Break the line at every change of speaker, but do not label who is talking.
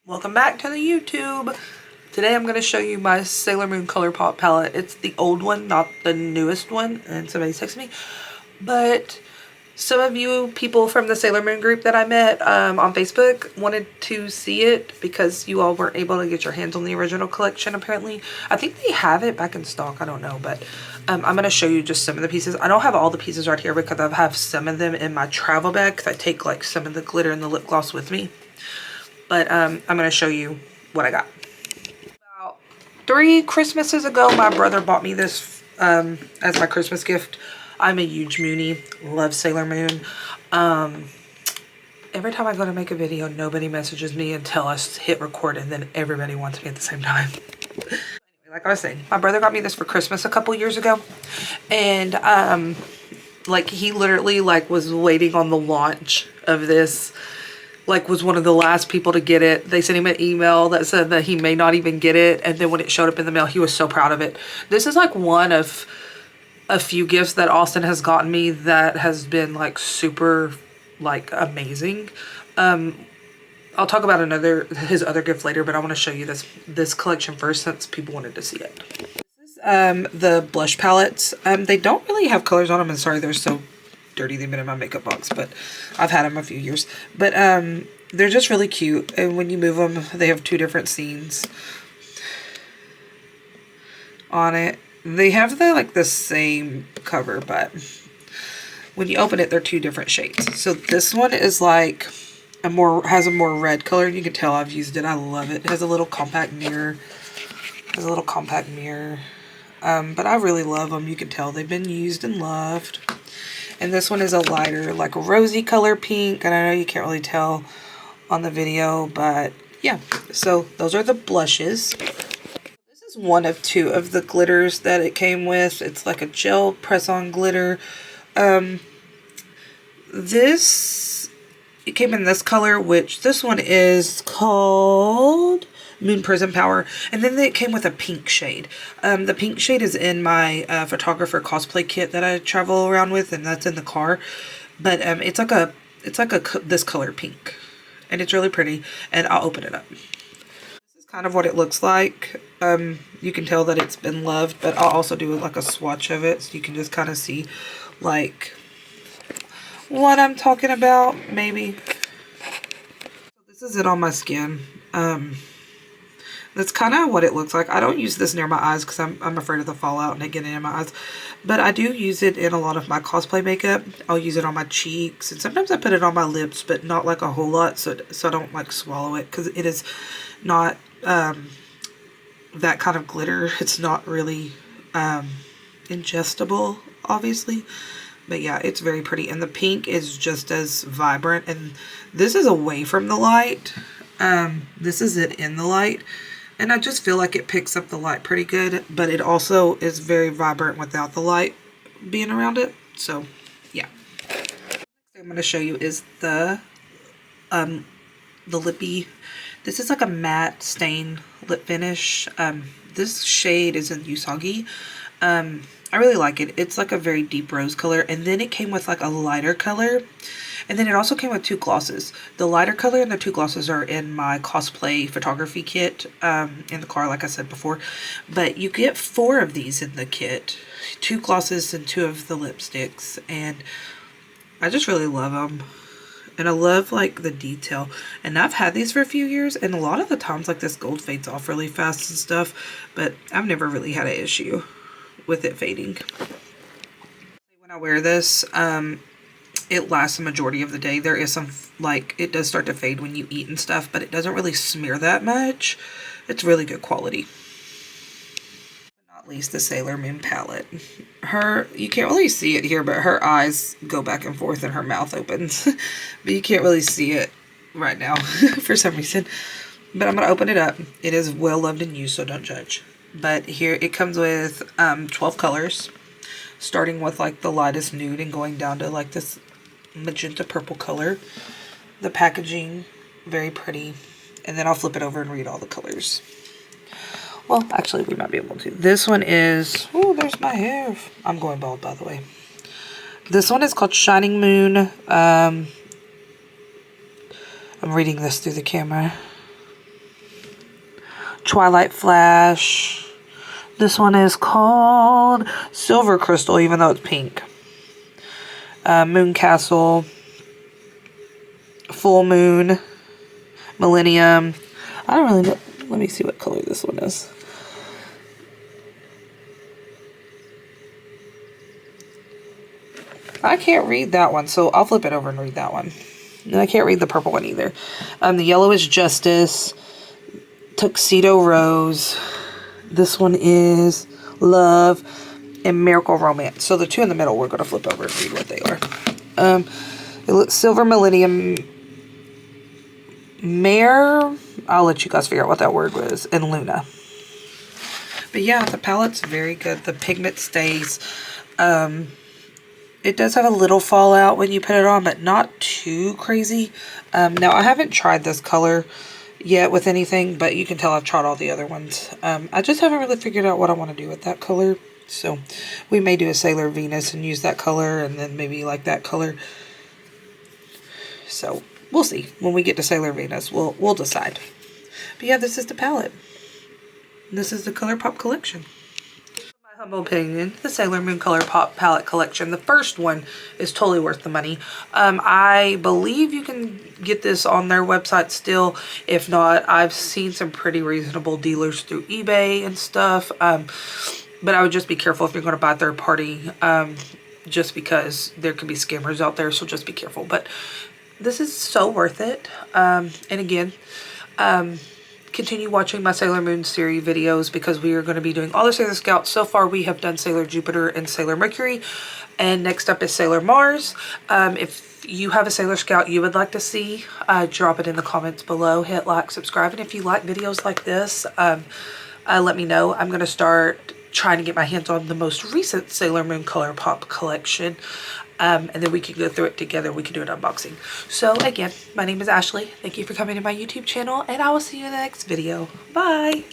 Welcome back to the YouTube. Today I'm going to show you my Sailor Moon ColourPop palette. It's the old one, not the newest one, and somebody texted me. But some of you people from the Sailor Moon group that I met on Facebook wanted to see it because you all weren't able to get your hands on the original collection apparently. I think they have it back in stock, I don't know, but I'm going to show you just some of the pieces. I don't have all the pieces right here because I have some of them in my travel bag because I take like some of the glitter and the lip gloss with me. But I'm going to show you what I got. About 3 Christmases ago, my brother bought me this as my Christmas gift. I'm a huge Moonie. Love Sailor Moon. Every time I go to make a video, nobody messages me until I hit record, and then everybody wants me at the same time. Like I was saying, my brother got me this for Christmas a couple years ago. And like he literally like was waiting on the launch of this. Like was one of the last people to get it. They sent him an email that said that he may not even get it, and then when it showed up in the mail, he was so proud of it. This is like one of a few gifts that Austin has gotten me that has been like super like amazing. I'll talk about his other gift later, but I want to show you this collection first since people wanted to see it. This is the blush palettes. They don't really have colors on them, and sorry they're so dirty. They've been in my makeup box, but I've had them a few years. But they're just really cute, and when you move them, they have 2 different scenes on it. They have the same cover, but when you open it, they're 2 different shades. So this one is like has a more red color. You can tell I've used it. I love it. It has a little compact mirror. But I really love them. You can tell they've been used and loved. And this one is a lighter, like a rosy color pink. And I know you can't really tell on the video, but yeah. So those are the blushes. This is one of 2 of the glitters that it came with. It's like a gel press-on glitter. It came in this color, which this one is called Moon Prism Power, and then it came with a pink shade. The pink shade is in my photographer cosplay kit that I travel around with, and that's in the car. But it's like this color pink, and it's really pretty. And I'll open it up. This is kind of what it looks like. You can tell that it's been loved, but I'll also do like a swatch of it, so you can just kind of see like what I'm talking about, maybe. This is it on my skin. That's kind of what it looks like. I don't use this near my eyes because I'm afraid of the fallout and it getting in my eyes. But I do use it in a lot of my cosplay makeup. I'll use it on my cheeks, and sometimes I put it on my lips, but not like a whole lot, so I don't like swallow it, because it is not that kind of glitter. It's not really ingestible, obviously. But yeah, it's very pretty. And the pink is just as vibrant. And this is away from the light. This is it in the light. And I just feel like it picks up the light pretty good. But it also is very vibrant without the light being around it. So, yeah. Next thing I'm going to show you is the lippy. This is like a matte stain lip finish. This shade is in Usagi. I really like it. It's like a very deep rose color, and then it came with like a lighter color, and then it also came with 2 glosses. The lighter color and the 2 glosses are in my cosplay photography kit in the car, like I said before. But you get 4 of these in the kit, 2 glosses and 2 of the lipsticks, and I just really love them. And I love like the detail, and I've had these for a few years, and a lot of the times like this gold fades off really fast and stuff, but I've never really had an issue with it fading. When I wear this, it lasts the majority of the day. There is some, like, it does start to fade when you eat and stuff, but it doesn't really smear that much. It's really good quality. Not least the Sailor Moon palette. You can't really see it here, but her eyes go back and forth and her mouth opens. But you can't really see it right now for some reason. But I'm going to open it up. It is well loved and used, so don't judge. But here it comes with 12 colors, starting with like the lightest nude and going down to like this magenta purple color. The packaging, very pretty. And then I'll flip it over and read all the colors. Well, actually we might be able to. This one is, oh, there's my hair. I'm going bald, by the way. This one is called Shining Moon. I'm reading this through the camera. Twilight Flash. This one is called Silver Crystal, even though it's pink. Moon Castle. Full Moon. Millennium. I don't really know. Let me see what color this one is. I can't read that one, so I'll flip it over and read that one. And I can't read the purple one either. The yellow is Justice. Tuxedo Rose. This one is Love and Miracle Romance. So the two in the middle, we're going to flip over and read what they are. It looks Silver Millennium. Mare. I'll let you guys figure out what that word was. And Luna. But yeah, the palette's very good. The pigment stays. It does have a little fallout when you put it on, but not too crazy. Now, I haven't tried this color yet with anything, but you can tell I've tried all the other ones. I just haven't really figured out what I want to do with that color. So, we may do a Sailor Venus and use that color, and then maybe like that color. So, we'll see. When we get to Sailor Venus, we'll decide. But yeah, this is the palette. This is the ColourPop collection. My humble opinion, the Sailor Moon ColourPop palette collection. The first one is totally worth the money. I believe you can get this on their website still. If not, I've seen some pretty reasonable dealers through eBay and stuff. But I would just be careful if you're going to buy third party. Just because there can be scammers out there, so just be careful. But this is so worth it. And again, continue watching my Sailor Moon series videos because we are going to be doing all the Sailor Scouts. So far we have done Sailor Jupiter and Sailor Mercury, and next up is Sailor Mars. If you have a Sailor Scout you would like to see, drop it in the comments below. Hit like, subscribe, and if you like videos like this, let me know. I'm going to start trying to get my hands on the most recent Sailor Moon ColourPop collection. And then we can go through it together. We can do an unboxing. So again, my name is Ashley. Thank you for coming to my YouTube channel, and I will see you in the next video. Bye!